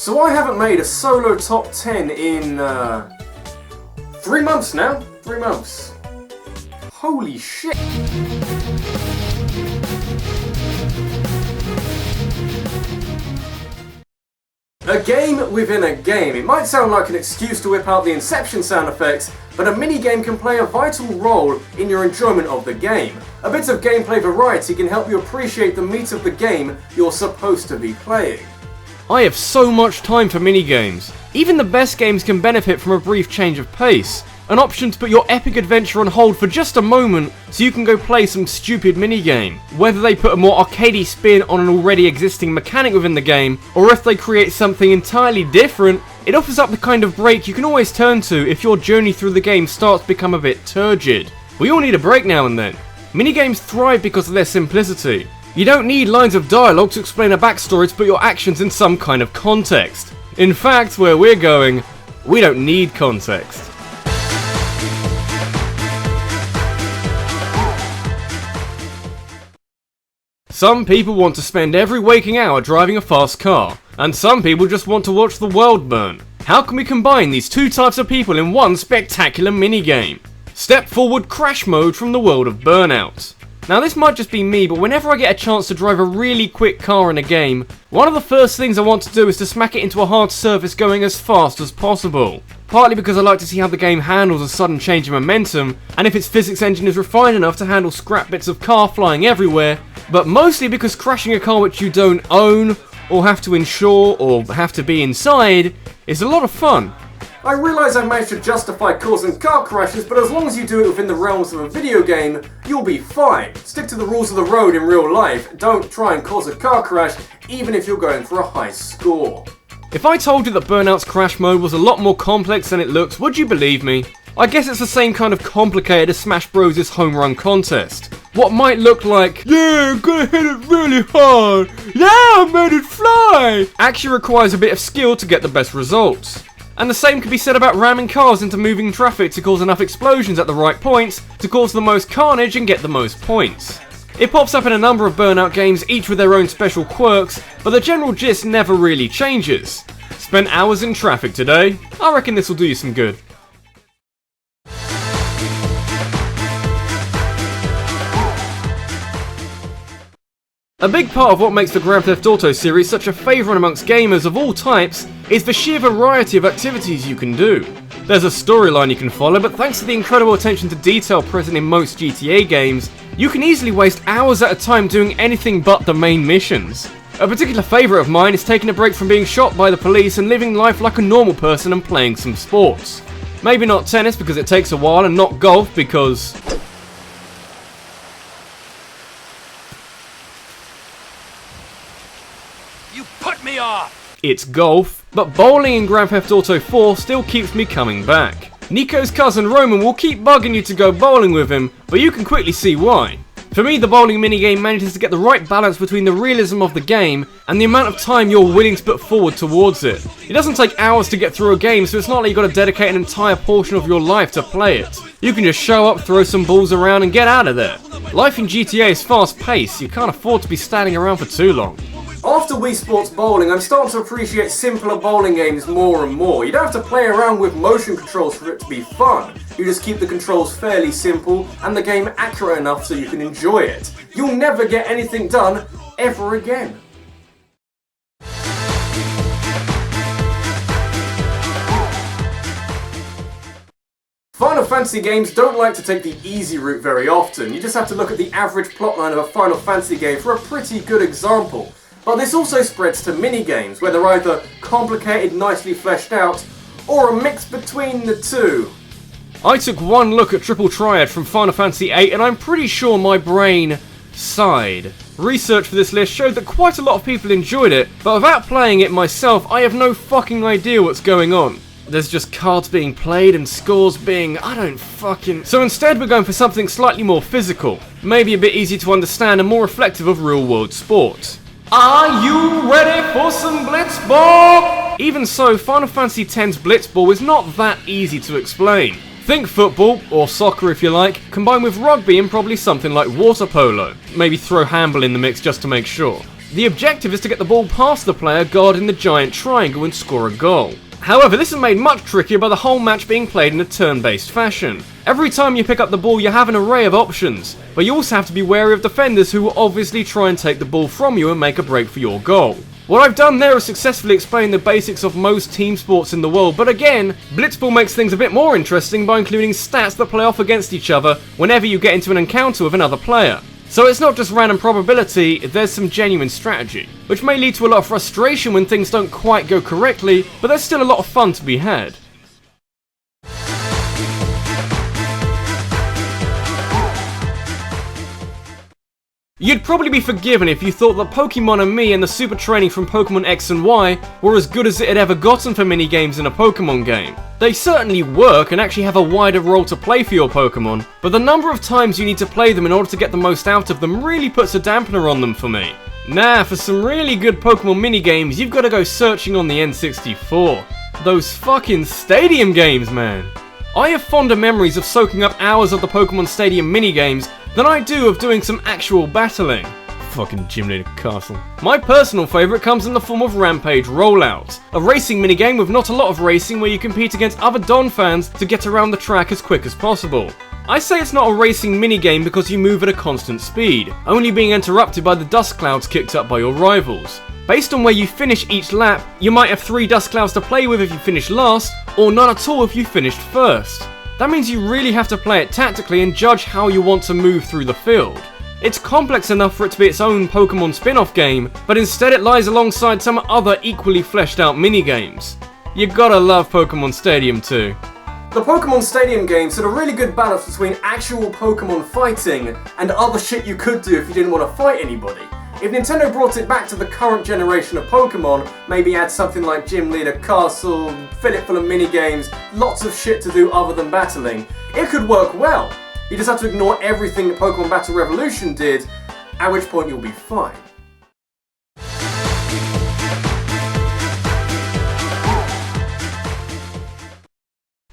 So I haven't made a solo top 10 in 3 months now. 3 months. Holy shit. A game within a game. It might sound like an excuse to whip out the Inception sound effects, but a minigame can play a vital role in your enjoyment of the game. A bit of gameplay variety can help you appreciate the meat of the game you're supposed to be playing. I have so much time for minigames. Even the best games can benefit from a brief change of pace. An option to put your epic adventure on hold for just a moment so you can go play some stupid minigame. Whether they put a more arcadey spin on an already existing mechanic within the game, or if they create something entirely different, it offers up the kind of break you can always turn to if your journey through the game starts to become a bit turgid. We all need a break now and then. Minigames thrive because of their simplicity. You don't need lines of dialogue to explain a backstory to put your actions in some kind of context. In fact, where we're going, we don't need context. Some people want to spend every waking hour driving a fast car, and some people just want to watch the world burn. How can we combine these two types of people in one spectacular minigame? Step forward Crash Mode from the world of Burnout. Now this might just be me, but whenever I get a chance to drive a really quick car in a game, one of the first things I want to do is to smack it into a hard surface going as fast as possible. Partly because I like to see how the game handles a sudden change in momentum, and if its physics engine is refined enough to handle scrap bits of car flying everywhere, but mostly because crashing a car which you don't own, or have to insure, or have to be inside, is a lot of fun. I realise I've managed to justify causing car crashes, but as long as you do it within the realms of a video game, you'll be fine. Stick to the rules of the road in real life. Don't try and cause a car crash, even if you're going for a high score. If I told you that Burnout's Crash Mode was a lot more complex than it looks, would you believe me? I guess it's the same kind of complicated as Smash Bros.'s home run contest. What might look like, yeah, I'm gonna hit it really hard, yeah, I made it fly, actually requires a bit of skill to get the best results. And the same could be said about ramming cars into moving traffic to cause enough explosions at the right points to cause the most carnage and get the most points. It pops up in a number of Burnout games, each with their own special quirks, but the general gist never really changes. Spent hours in traffic today? I reckon this will do you some good. A big part of what makes the Grand Theft Auto series such a favourite amongst gamers of all types is the sheer variety of activities you can do. There's a storyline you can follow, but thanks to the incredible attention to detail present in most GTA games, you can easily waste hours at a time doing anything but the main missions. A particular favourite of mine is taking a break from being shot by the police and living life like a normal person and playing some sports. Maybe not tennis because it takes a while, and not golf because... me off! It's golf, but bowling in Grand Theft Auto 4 still keeps me coming back. Nico's cousin Roman will keep bugging you to go bowling with him, but you can quickly see why. For me, the bowling minigame manages to get the right balance between the realism of the game and the amount of time you're willing to put forward towards it. It doesn't take hours to get through a game, so it's not like you've got to dedicate an entire portion of your life to play it. You can just show up, throw some balls around and get out of there. Life in GTA is fast paced, you can't afford to be standing around for too long. After Wii Sports Bowling, I'm starting to appreciate simpler bowling games more and more. You don't have to play around with motion controls for it to be fun. You just keep the controls fairly simple and the game accurate enough so you can enjoy it. You'll never get anything done ever again. Final Fantasy games don't like to take the easy route very often. You just have to look at the average plotline of a Final Fantasy game for a pretty good example. But this also spreads to minigames, where they're either complicated, nicely fleshed out, or a mix between the two. I took one look at Triple Triad from Final Fantasy VIII and I'm pretty sure my brain sighed. Research for this list showed that quite a lot of people enjoyed it, but without playing it myself, I have no fucking idea what's going on. There's just cards being played and scores being... So instead we're going for something slightly more physical, maybe a bit easier to understand and more reflective of real-world sport. Are you ready for some Blitzball? Even so, Final Fantasy X's Blitzball is not that easy to explain. Think football, or soccer if you like, combined with rugby and probably something like water polo. Maybe throw handball in the mix just to make sure. The objective is to get the ball past the player guarding the giant triangle and score a goal. However, this is made much trickier by the whole match being played in a turn-based fashion. Every time you pick up the ball you have an array of options, but you also have to be wary of defenders who will obviously try and take the ball from you and make a break for your goal. What I've done there is successfully explain the basics of most team sports in the world, but again, Blitzball makes things a bit more interesting by including stats that play off against each other whenever you get into an encounter with another player. So it's not just random probability, there's some genuine strategy, which may lead to a lot of frustration when things don't quite go correctly, but there's still a lot of fun to be had. You'd probably be forgiven if you thought that Pokemon and Me and the super training from Pokemon X and Y were as good as it had ever gotten for minigames in a Pokemon game. They certainly work and actually have a wider role to play for your Pokemon, but the number of times you need to play them in order to get the most out of them really puts a dampener on them for me. Nah, for some really good Pokemon minigames, you've got to go searching on the N64. Those fucking stadium games, man. I have fonder memories of soaking up hours of the Pokemon Stadium minigames than I do of doing some actual battling. Fucking Gym Leader Castle. My personal favourite comes in the form of Rampage Rollout, a racing minigame with not a lot of racing where you compete against other Don fans to get around the track as quick as possible. I say it's not a racing minigame because you move at a constant speed, only being interrupted by the dust clouds kicked up by your rivals. Based on where you finish each lap, you might have 3 dust clouds to play with if you finish last, or none at all if you finished first. That means you really have to play it tactically and judge how you want to move through the field. It's complex enough for it to be its own Pokemon spin-off game, but instead it lies alongside some other equally fleshed out minigames. You gotta love Pokemon Stadium too. The Pokemon Stadium games had a really good balance between actual Pokemon fighting and other shit you could do if you didn't want to fight anybody. If Nintendo brought it back to the current generation of Pokemon, maybe add something like Gym Leader Castle, fill it full of minigames, lots of shit to do other than battling, it could work well. You just have to ignore everything that Pokemon Battle Revolution did, at which point you'll be fine.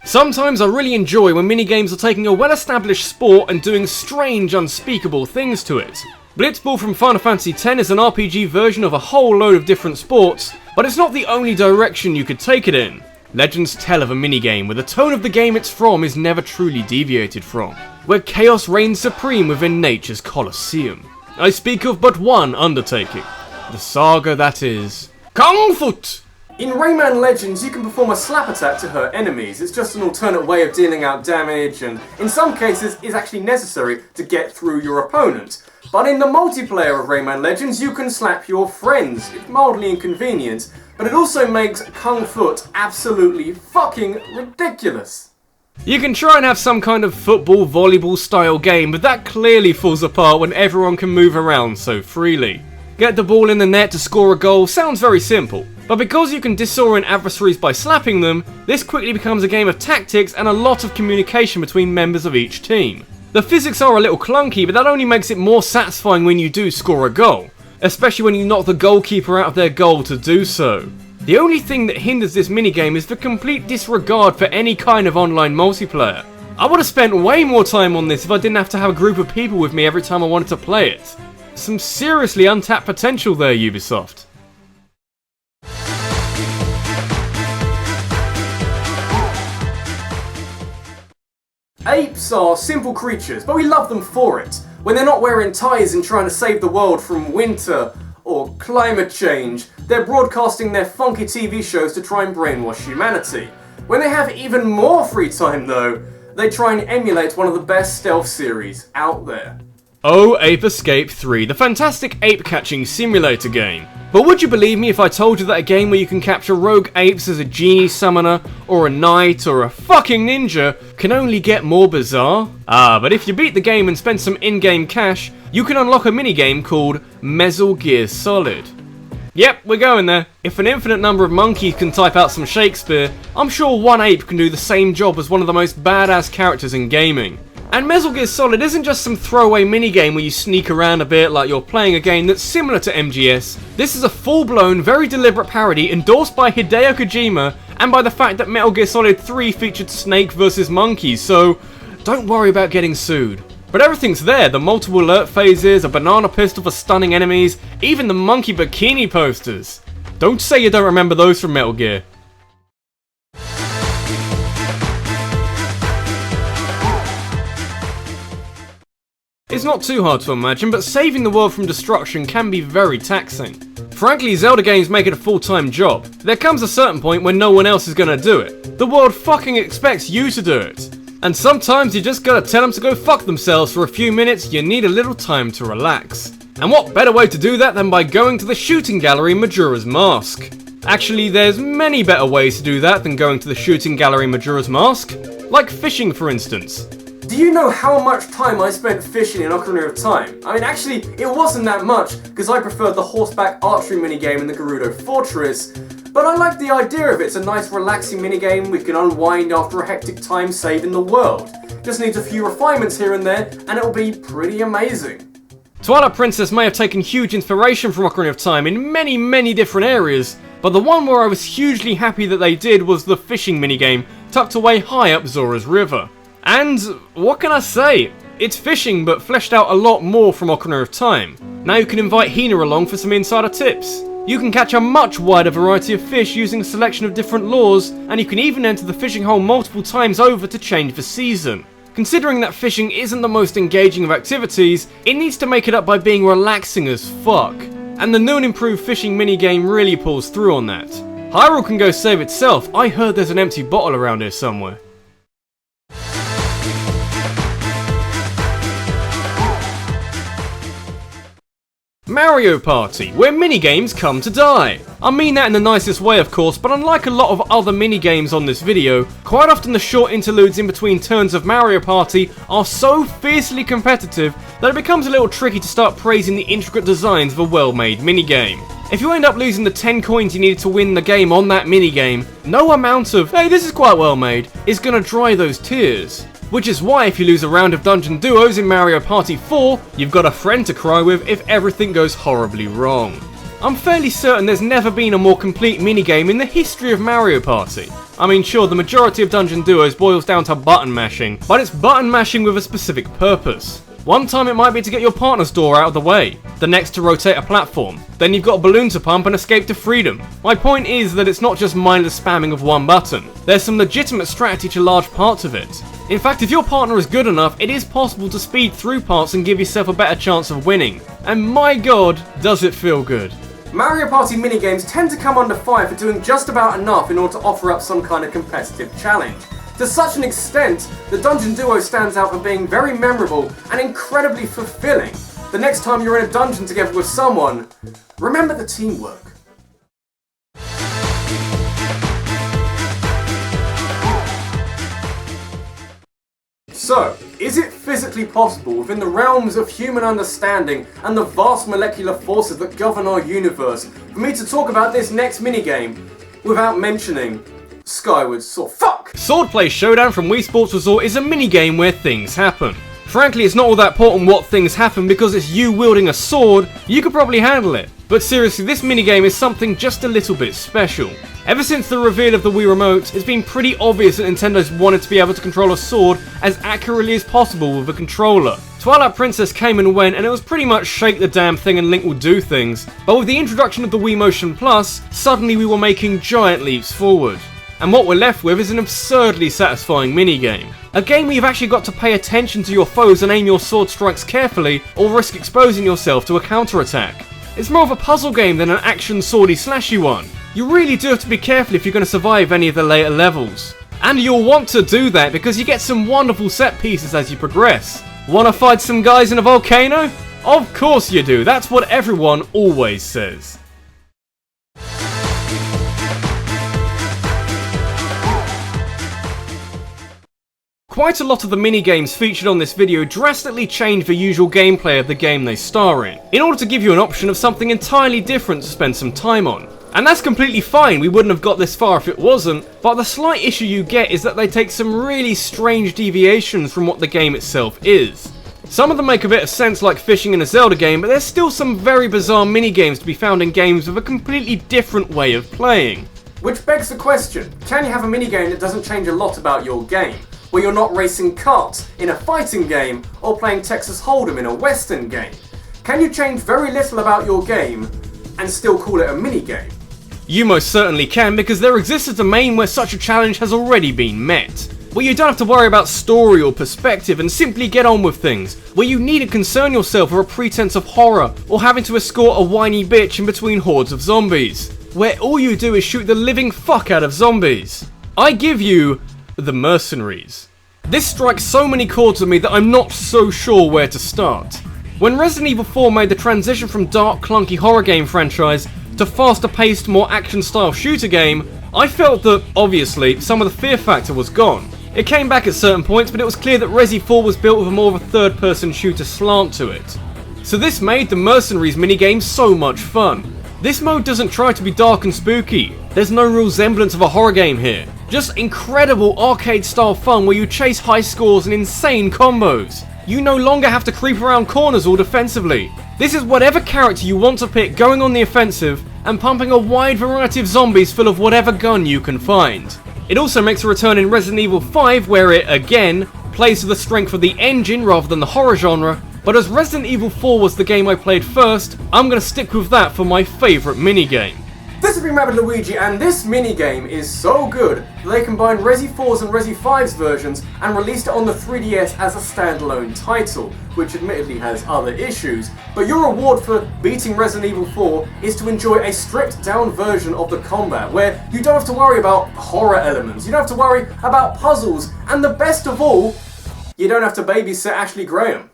Sometimes I really enjoy when minigames are taking a well-established sport and doing strange, unspeakable things to it. Blitzball from Final Fantasy X is an RPG version of a whole load of different sports, but it's not the only direction you could take it in. Legends tell of a minigame where the tone of the game it's from is never truly deviated from, where chaos reigns supreme within nature's Colosseum. I speak of but one undertaking, the saga that is Kung Fu! In Rayman Legends, you can perform a slap attack to hurt enemies. It's just an alternate way of dealing out damage, and in some cases is actually necessary to get through your opponent. But in the multiplayer of Rayman Legends, you can slap your friends. It's mildly inconvenient, but it also makes Kung Fu absolutely fucking ridiculous. You can try and have some kind of football, volleyball style game, but that clearly falls apart when everyone can move around so freely. Get the ball in the net to score a goal sounds very simple, but because you can disorient adversaries by slapping them, this quickly becomes a game of tactics and a lot of communication between members of each team. The physics are a little clunky, but that only makes it more satisfying when you do score a goal, especially when you knock the goalkeeper out of their goal to do so. The only thing that hinders this minigame is the complete disregard for any kind of online multiplayer. I would have spent way more time on this if I didn't have to have a group of people with me every time I wanted to play it. Some seriously untapped potential there, Ubisoft. Apes are simple creatures, but we love them for it. When they're not wearing ties and trying to save the world from winter or climate change, they're broadcasting their funky TV shows to try and brainwash humanity. When they have even more free time though, they try and emulate one of the best stealth series out there. Oh, Ape Escape 3, the fantastic ape-catching simulator game. But would you believe me if I told you that a game where you can capture rogue apes as a genie summoner, or a knight, or a fucking ninja, can only get more bizarre? But if you beat the game and spend some in-game cash, you can unlock a minigame called Mesal Gear Solid. Yep, we're going there. If an infinite number of monkeys can type out some Shakespeare, I'm sure one ape can do the same job as one of the most badass characters in gaming. And Mesal Gear Solid isn't just some throwaway minigame where you sneak around a bit like you're playing a game that's similar to MGS. This is a full-blown, very deliberate parody endorsed by Hideo Kojima and by the fact that Metal Gear Solid 3 featured Snake vs. Monkeys, so don't worry about getting sued. But everything's there, the multiple alert phases, a banana pistol for stunning enemies, even the monkey bikini posters. Don't say you don't remember those from Metal Gear. It's not too hard to imagine, but saving the world from destruction can be very taxing. Frankly, Zelda games make it a full-time job. There comes a certain point when no one else is gonna do it. The world fucking expects you to do it. And sometimes you just gotta tell them to go fuck themselves for a few minutes. You need a little time to relax. And what better way to do that than by going to the shooting gallery Majora's Mask? Actually, there's many better ways to do that than going to the shooting gallery Majora's Mask. Like fishing, for instance. Do you know how much time I spent fishing in Ocarina of Time? I mean, actually, it wasn't that much, because I preferred the horseback archery minigame in the Gerudo Fortress, but I like the idea of it. It's a nice relaxing minigame we can unwind after a hectic time saving the world. Just needs a few refinements here and there, and it'll be pretty amazing. Twilight Princess may have taken huge inspiration from Ocarina of Time in many different areas, but the one where I was hugely happy that they did was the fishing minigame tucked away high up Zora's River. And what can I say? It's fishing, but fleshed out a lot more from Ocarina of Time. Now you can invite Hina along for some insider tips. You can catch a much wider variety of fish using a selection of different lures, and you can even enter the fishing hole multiple times over to change the season. Considering that fishing isn't the most engaging of activities, it needs to make it up by being relaxing as fuck. And the new and improved fishing minigame really pulls through on that. Hyrule can go save itself. I heard there's an empty bottle around here somewhere. Mario Party, where minigames come to die. I mean that in the nicest way, of course, but unlike a lot of other minigames on this video, quite often the short interludes in between turns of Mario Party are so fiercely competitive that it becomes a little tricky to start praising the intricate designs of a well-made minigame. If you end up losing the 10 coins you needed to win the game on that minigame, no amount of, hey, this is quite well made, is gonna dry those tears. Which is why if you lose a round of Dungeon Duos in Mario Party 4, you've got a friend to cry with if everything goes horribly wrong. I'm fairly certain there's never been a more complete minigame in the history of Mario Party. I mean, sure, the majority of Dungeon Duos boils down to button mashing, but it's button mashing with a specific purpose. One time it might be to get your partner's door out of the way, the next to rotate a platform, then you've got a balloon to pump and escape to freedom. My point is that it's not just mindless spamming of one button, there's some legitimate strategy to large parts of it. In fact, if your partner is good enough, it is possible to speed through parts and give yourself a better chance of winning. And my god, does it feel good. Mario Party minigames tend to come under fire for doing just about enough in order to offer up some kind of competitive challenge. To such an extent, the Dungeon Duo stands out for being very memorable and incredibly fulfilling. The next time you're in a dungeon together with someone, remember the teamwork. So, is it physically possible within the realms of human understanding and the vast molecular forces that govern our universe for me to talk about this next minigame without mentioning Skyward Sword? Fuck! Swordplay Showdown from Wii Sports Resort is a minigame where things happen. Frankly, it's not all that important what things happen because it's you wielding a sword, you could probably handle it. But seriously, this minigame is something just a little bit special. Ever since the reveal of the Wii Remote, it's been pretty obvious that Nintendo's wanted to be able to control a sword as accurately as possible with a controller. Twilight Princess came and went, and it was pretty much shake the damn thing and Link will do things. But with the introduction of the Wii Motion Plus, suddenly we were making giant leaps forward. And what we're left with is an absurdly satisfying minigame. A game where you've actually got to pay attention to your foes and aim your sword strikes carefully, or risk exposing yourself to a counterattack. It's more of a puzzle game than an action swordy slashy one. You really do have to be careful if you're going to survive any of the later levels. And you'll want to do that because you get some wonderful set pieces as you progress. Wanna fight some guys in a volcano? Of course you do, that's what everyone always says. Quite a lot of the minigames featured on this video drastically change the usual gameplay of the game they star in order to give you an option of something entirely different to spend some time on. And that's completely fine, we wouldn't have got this far if it wasn't, but the slight issue you get is that they take some really strange deviations from what the game itself is. Some of them make a bit of sense like fishing in a Zelda game, but there's still some very bizarre minigames to be found in games with a completely different way of playing. Which begs the question, can you have a minigame that doesn't change a lot about your game? where you're not racing karts in a fighting game or playing Texas Hold'em in a Western game? Can you change very little about your game and still call it a minigame? You most certainly can, because there exists a domain where such a challenge has already been met. Where you don't have to worry about story or perspective and simply get on with things. Where you need to concern yourself with a pretense of horror or having to escort a whiny bitch in between hordes of zombies. Where all you do is shoot the living fuck out of zombies. I give you the Mercenaries. This strikes so many chords with me that I'm not so sure where to start. When Resident Evil 4 made the transition from dark, clunky horror game franchise to faster paced, more action style shooter game, I felt that, obviously, some of the fear factor was gone. It came back at certain points, but it was clear that Resi 4 was built with more of a third person shooter slant to it. So this made the Mercenaries minigame so much fun. This mode doesn't try to be dark and spooky. There's no real semblance of a horror game here. Just incredible arcade style fun where you chase high scores and insane combos. You no longer have to creep around corners all defensively. This is whatever character you want to pick going on the offensive and pumping a wide variety of zombies full of whatever gun you can find. It also makes a return in Resident Evil 5 where it, again, plays to the strength of the engine rather than the horror genre, but as Resident Evil 4 was the game I played first, I'm going to stick with that for my favourite minigame. This has been RabbidLuigi, and this minigame is so good that they combined Resi 4's and Resi 5's versions and released it on the 3DS as a standalone title, which admittedly has other issues, but your reward for beating Resident Evil 4 is to enjoy a stripped down version of the combat, where you don't have to worry about horror elements, you don't have to worry about puzzles, and the best of all, you don't have to babysit Ashley Graham.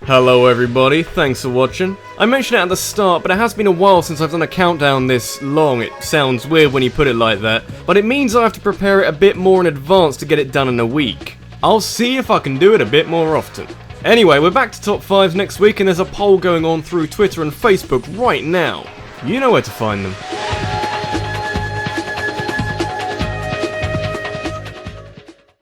Hello everybody, thanks for watching. I mentioned it at the start, but it has been a while since I've done a countdown this long. It sounds weird when you put it like that, but it means I have to prepare it a bit more in advance to get it done in a week. I'll see if I can do it a bit more often. Anyway, we're back to top 5s next week, and there's a poll going on through Twitter and Facebook right now. You know where to find them.